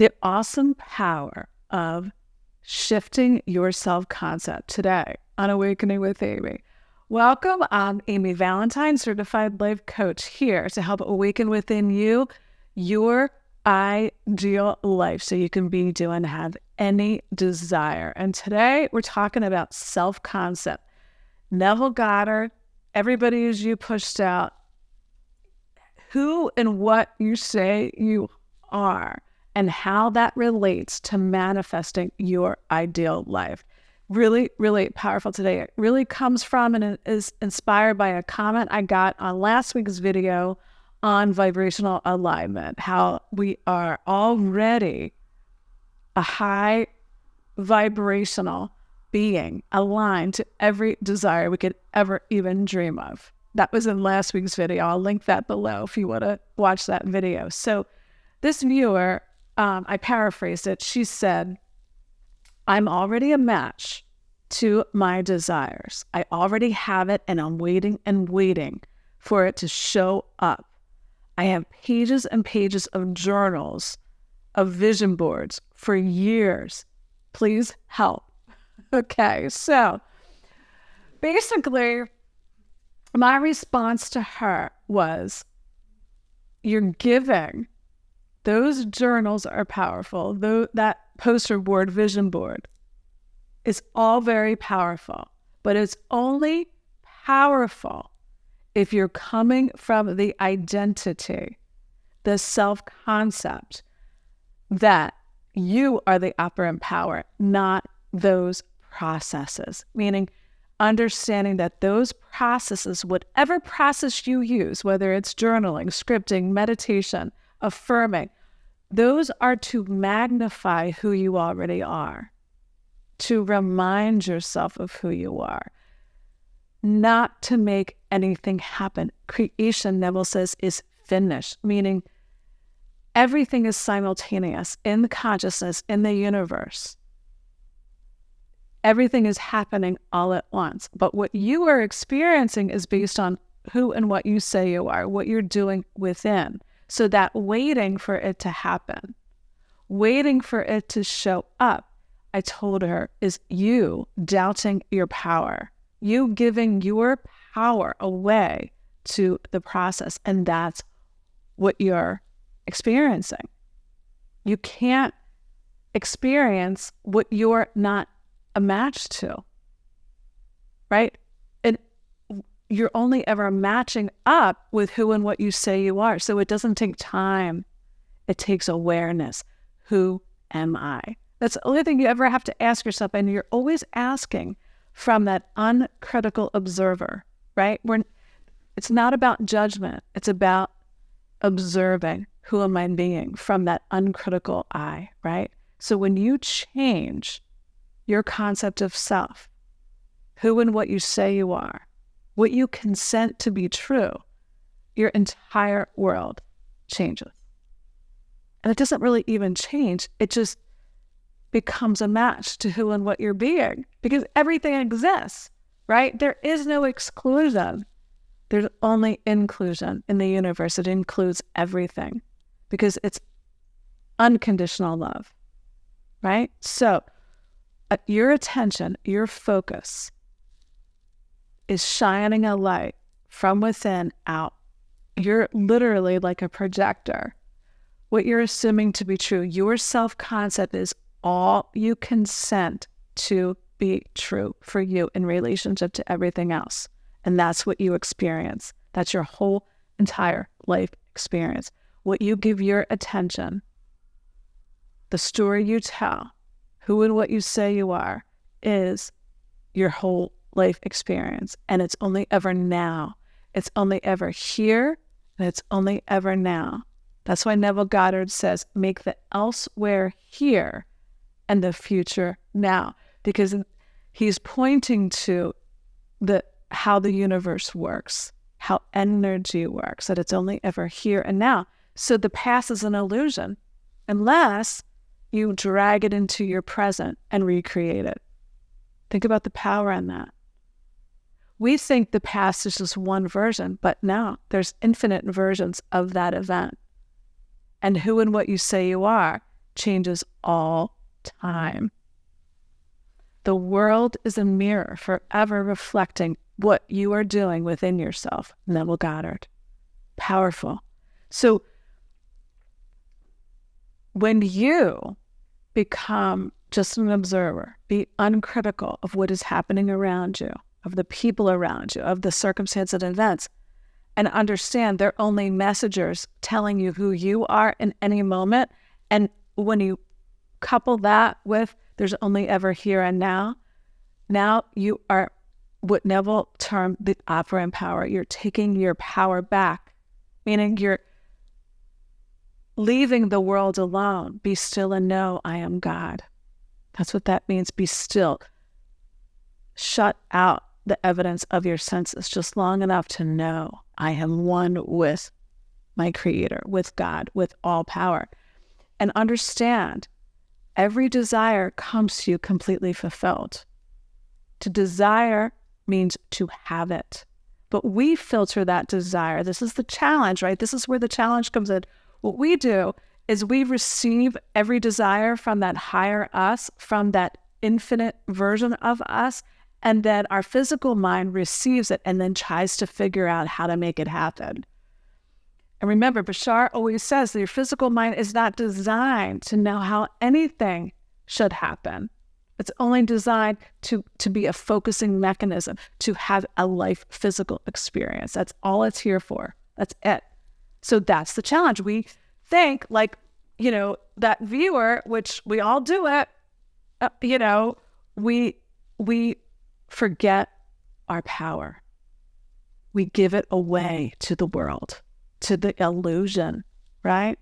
the awesome power of shifting your self-concept today on Awakening with Amy. Welcome, I'm Amy Valentine, Certified Life Coach, here to help awaken within you your ideal life so you can be, do, and have any desire. And today we're talking about self-concept. Neville Goddard, everybody is you pushed out, who and what you say you are, and how that relates to manifesting your ideal life. Really, really powerful today. It really comes from and it is inspired by a comment I got on last week's video on vibrational alignment, how we are already a high vibrational being aligned to every desire we could ever even dream of. That was in last week's video. I'll link that below if you want to watch that video. So this viewer, I paraphrased it. She said, I'm already a match to my desires. I already have it and I'm waiting and waiting for it to show up. I have pages and pages of journals, of vision boards for years. Please help. Okay, so basically, my response to her was, you're giving. Those journals are powerful. That poster board, vision board, is all very powerful, but it's only powerful if you're coming from the identity, the self-concept that you are the operant power, not those processes. Meaning, understanding that those processes, whatever process you use, whether it's journaling, scripting, meditation, affirming, those are to magnify who you already are, to remind yourself of who you are, not to make anything happen. Creation, Neville says, is finished, meaning everything is simultaneous in the consciousness, in the universe. Everything is happening all at once. But what you are experiencing is based on who and what you say you are, what you're doing within. So that waiting for it to happen, waiting for it to show up, I told her, is you doubting your power, you giving your power away to the process. And that's what you're experiencing. You can't experience what you're not a match to, right? And you're only ever matching up with who and what you say you are. So it doesn't take time. It takes awareness. Who am I? That's the only thing you ever have to ask yourself. And you're always asking from that uncritical observer, right? It's not about judgment. It's about observing, who am I being, from that uncritical eye, right? So when you change your concept of self, who and what you say you are, what you consent to be true, your entire world changes. And it doesn't really even change. It just becomes a match to who and what you're being, because everything exists, right? There is no exclusion. There's only inclusion in the universe. It includes everything because it's unconditional love, right? So your attention, your focus is shining a light from within out. You're literally like a projector. What you're assuming to be true, your self-concept is all you consent to be true for you in relationship to everything else. And that's what you experience. That's your whole entire life experience. What you give your attention, the story you tell, who and what you say you are, is your whole life experience. And it's only ever now. It's only ever here, and it's only ever now. That's why Neville Goddard says, make the elsewhere here and the future now. Because he's pointing to how the universe works, how energy works, that it's only ever here and now. So the past is an illusion unless you drag it into your present and recreate it. Think about the power in that. We think the past is just one version, but no, there's infinite versions of that event. And who and what you say you are changes all time. The world is a mirror forever reflecting what you are doing within yourself. Neville Goddard. Powerful. So when you become just an observer, be uncritical of what is happening around you, of the people around you, of the circumstances and events, and understand they're only messengers telling you who you are in any moment. And when you couple that with there's only ever here and now, now you are what Neville termed the operant power. You're taking your power back, meaning you're leaving the world alone. Be still and know I am God. That's what that means. Be still. Shut out the evidence of your senses just long enough to know I am one with my Creator, with God, with all power. And understand every desire comes to you completely fulfilled. To desire means to have it. But we filter that desire. This is the challenge, right? This is where the challenge comes in. What we do is we receive every desire from that higher us, from that infinite version of us, and then our physical mind receives it and then tries to figure out how to make it happen. And remember, Bashar always says that your physical mind is not designed to know how anything should happen. It's only designed to be a focusing mechanism, to have a life physical experience. That's all it's here for. That's it. So that's the challenge. We think like, that viewer, which we all do it, we forget our power. We give it away to the world, to the illusion, right?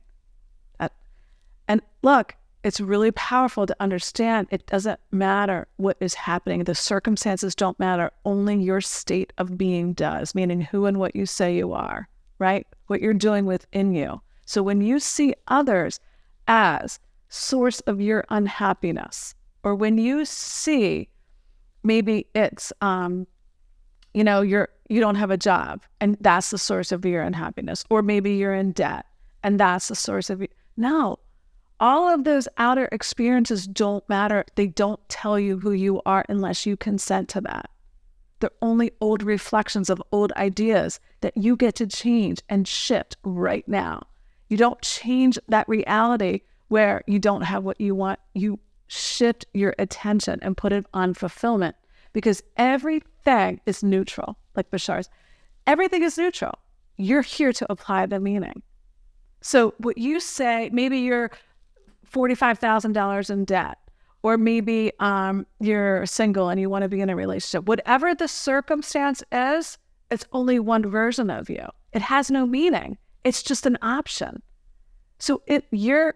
And look, it's really powerful to understand it doesn't matter what is happening. The circumstances don't matter. Only your state of being does, meaning who and what you say you are, right? What you're doing within you. So when you see others as source of your unhappiness, or when you see maybe it's, you don't have a job and that's the source of your unhappiness, or maybe you're in debt and that's the source of no, all of those outer experiences don't matter. They don't tell you who you are unless you consent to that. They're only old reflections of old ideas that you get to change and shift right now. You don't change that reality where you don't have what you want. You shift your attention and put it on fulfillment, because everything is neutral, like Bashar's. Everything is neutral. You're here to apply the meaning. So what you say, maybe you're $45,000 in debt, or maybe you're single and you want to be in a relationship. Whatever the circumstance is, it's only one version of you. It has no meaning. It's just an option. So if you're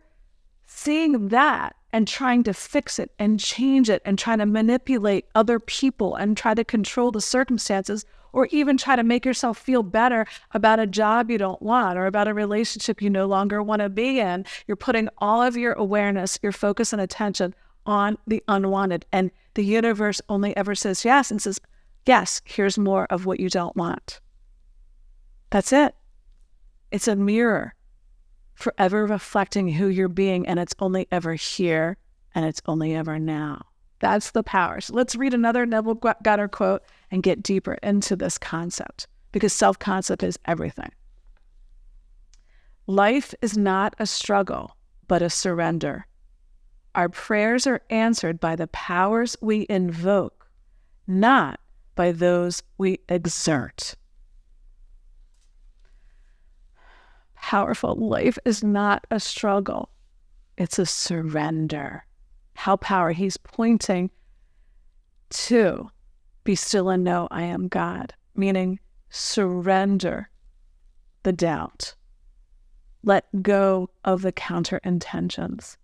seeing that and trying to fix it and change it and trying to manipulate other people and try to control the circumstances, or even try to make yourself feel better about a job you don't want or about a relationship you no longer want to be in, you're putting all of your awareness, your focus and attention on the unwanted. And the universe only ever says yes and says, yes, here's more of what you don't want. That's it. It's a mirror forever reflecting who you're being, and it's only ever here and it's only ever now. That's the power. So let's read another Neville Goddard quote and get deeper into this concept, because self-concept is everything. Life is not a struggle, but a surrender. Our prayers are answered by the powers we invoke, not by those we exert. Powerful. Life is not a struggle. It's a surrender. How power. He's pointing to be still and know I am God, meaning surrender the doubt. Let go of the counter intentions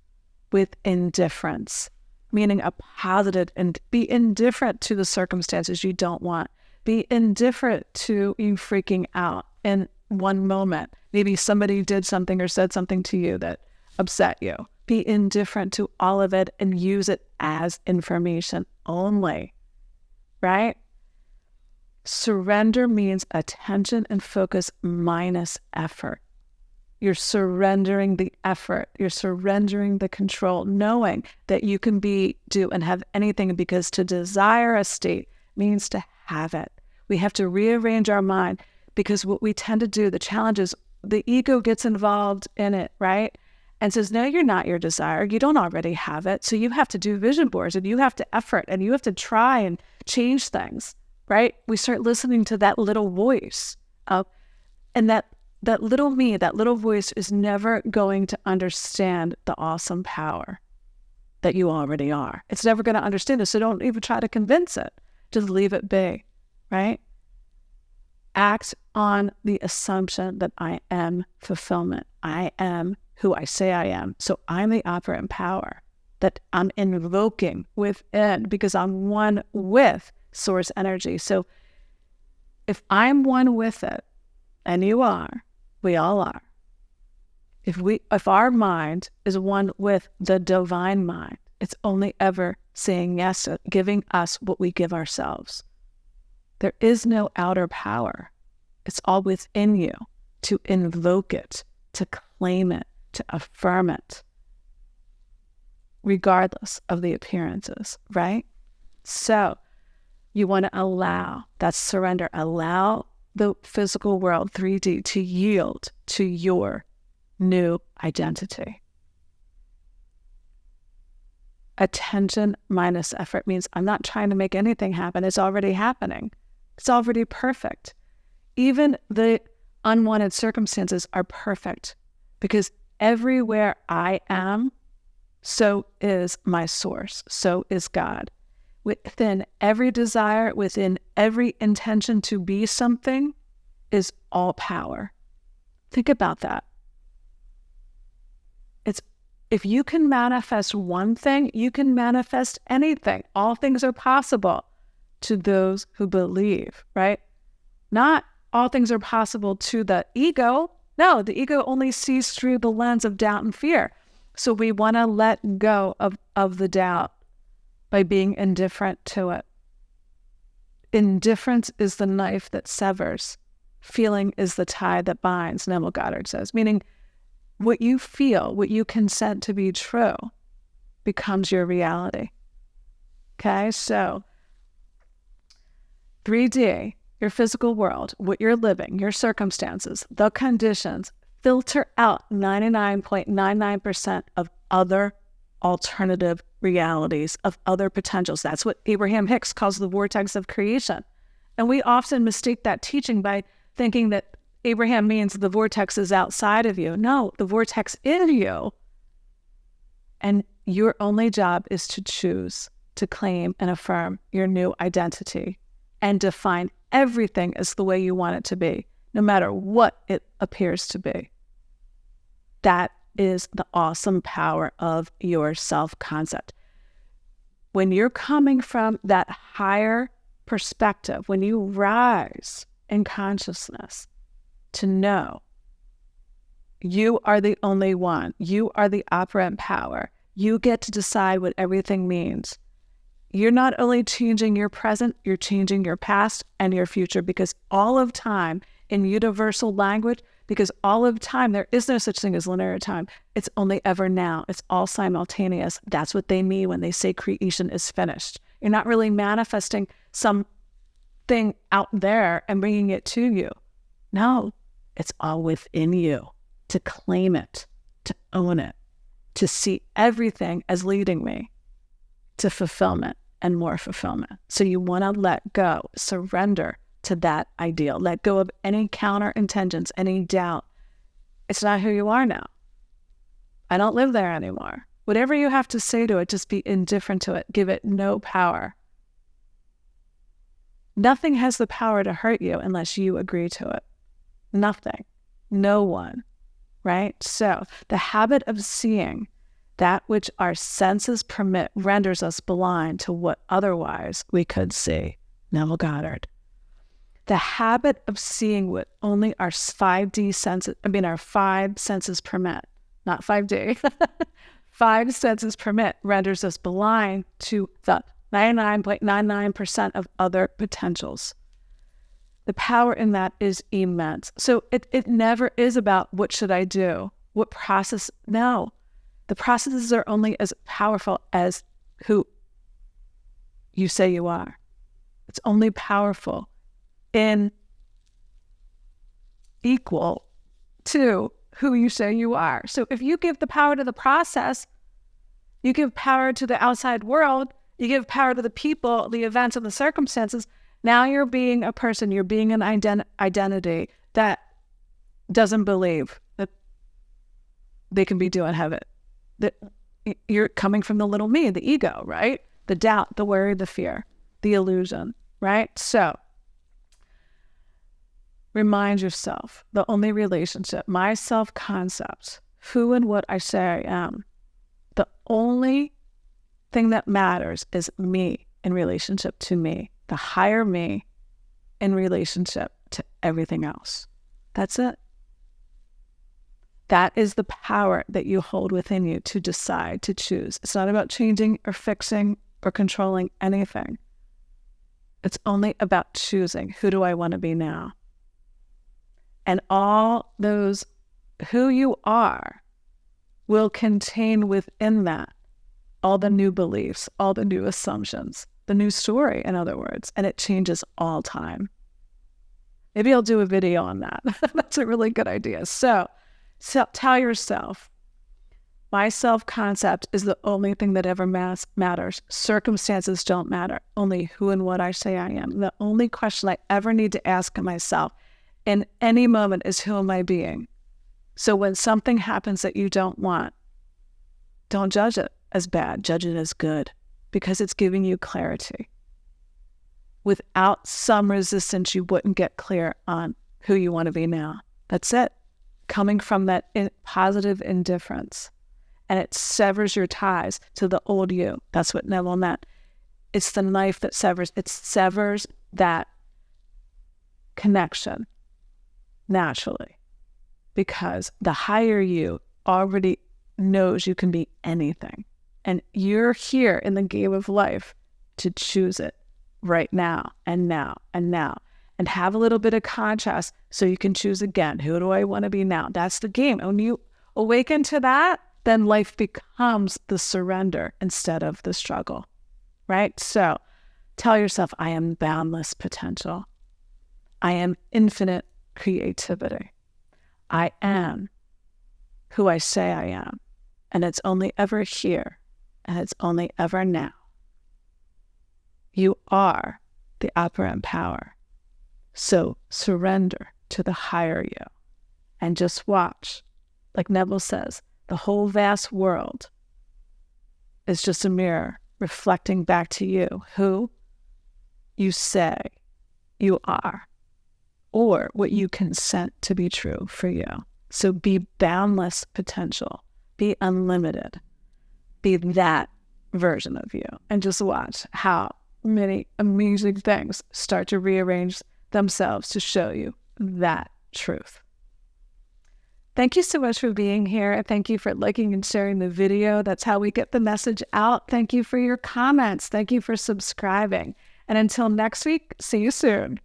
with indifference, meaning a positive, and be indifferent to the circumstances you don't want. Be indifferent to you freaking out in one moment. Maybe somebody did something or said something to you that upset you. Be indifferent to all of it and use it as information only, right? Surrender means attention and focus minus effort. You're surrendering the effort. You're surrendering the control, knowing that you can be, do, and have anything, because to desire a state means to have it. We have to rearrange our mind, because what we tend to do, the challenge is the ego gets involved in it, right? And says, no, you're not your desire. You don't already have it. So you have to do vision boards, and you have to effort, and you have to try and change things, right? We start listening to that little voice. And that little me, that little voice is never going to understand the awesome power that you already are. It's never going to understand it. So don't even try to convince it. Just leave it be, right? Act on the assumption that I am fulfillment. I am who I say I am. So I'm the operant power that I'm invoking within, because I'm one with source energy. So if I'm one with it, and you are, we all are. If our mind is one with the divine mind, it's only ever saying yes, giving us what we give ourselves. There is no outer power. It's all within you to invoke it, to claim it, to affirm it, regardless of the appearances, right? So you want to allow, that's surrender, allow the physical world, 3D, to yield to your new identity. Attention minus effort means I'm not trying to make anything happen. It's already happening. It's already perfect. Even the unwanted circumstances are perfect, because everywhere I am, so is my source, so is God. Within every desire, within every intention to be something, is all power. Think about that. If you can manifest one thing, you can manifest anything. All things are possible to those who believe, right? Not all things are possible to the ego. No, the ego only sees through the lens of doubt and fear. So we want to let go of the doubt by being indifferent to it. Indifference is the knife that severs. Feeling is the tie that binds, Neville Goddard says. Meaning, what you feel, what you consent to be true, becomes your reality. Okay, so 3D, your physical world, what you're living, your circumstances, the conditions, filter out 99.99% of other alternative realities, of other potentials. That's what Abraham Hicks calls the vortex of creation. And we often mistake that teaching by thinking that Abraham means the vortex is outside of you. No, the vortex in you. And your only job is to choose to claim and affirm your new identity and define everything as the way you want it to be, no matter what it appears to be. That is the awesome power of your self-concept. When you're coming from that higher perspective, when you rise in consciousness to know you are the only one, you are the operant power, you get to decide what everything means. You're not only changing your present, you're changing your past and your future, because all of time, in universal language, because all of time, there is no such thing as linear time. It's only ever now. It's all simultaneous. That's what they mean when they say creation is finished. You're not really manifesting something out there and bringing it to you. No, it's all within you, to claim it, to own it, to see everything as leading me to fulfillment and more fulfillment. So you want to let go, surrender to that ideal. Let go of any counter intentions, any doubt. It's not who you are now. I don't live there anymore. Whatever you have to say to it, just be indifferent to it. Give it no power. Nothing has the power to hurt you unless you agree to it. Nothing. No one. Right? So the habit of seeing that which our senses permit renders us blind to what otherwise we could see. Neville Goddard. The habit of seeing what only our 5D senses, our 5 senses permit, not 5D, 5 senses permit renders us blind to the 99.99% of other potentials. The power in that is immense. So it never is about what should I do? What process? No. The processes are only as powerful as who you say you are. It's only powerful in equal to who you say you are. So if you give the power to the process, you give power to the outside world, you give power to the people, the events, and the circumstances, now you're being a person, you're being an identity that doesn't believe that they can be doing heaven. That you're coming from the little me, the ego, right? The doubt, the worry, the fear, the illusion, right? So remind yourself, the only relationship, my self-concept, who and what I say I am, the only thing that matters is me in relationship to me, the higher me in relationship to everything else. That's it. That is the power that you hold within you to decide, to choose. It's not about changing or fixing or controlling anything. It's only about choosing, who do I want to be now? And all those who you are will contain within that all the new beliefs, all the new assumptions, the new story, in other words, and it changes all time. Maybe I'll do a video on that. That's a really good idea. So tell yourself, my self-concept is the only thing that ever matters. Circumstances don't matter. Only who and what I say I am. The only question I ever need to ask myself in any moment is, who am I being? So when something happens that you don't want, don't judge it as bad. Judge it as good, because it's giving you clarity. Without some resistance, you wouldn't get clear on who you want to be now. That's it. Coming from that positive indifference. And it severs your ties to the old you. That's what Neville meant. It's the knife that severs. It severs that connection naturally. Because the higher you already knows you can be anything. And you're here in the game of life to choose it right now and now and now. And have a little bit of contrast so you can choose again. Who do I want to be now? That's the game. And when you awaken to that, then life becomes the surrender instead of the struggle, right? So tell yourself, I am boundless potential. I am infinite creativity. I am who I say I am. And it's only ever here. And it's only ever now. You are the operant power. So surrender to the higher you and just watch. Like Neville says, the whole vast world is just a mirror reflecting back to you who you say you are or what you consent to be true for you. So be boundless potential, be unlimited, be that version of you, and just watch how many amazing things start to rearrange themselves to show you that truth. Thank you so much for being here. Thank you for liking and sharing the video. That's how we get the message out. Thank you for your comments. Thank you for subscribing. And until next week, see you soon.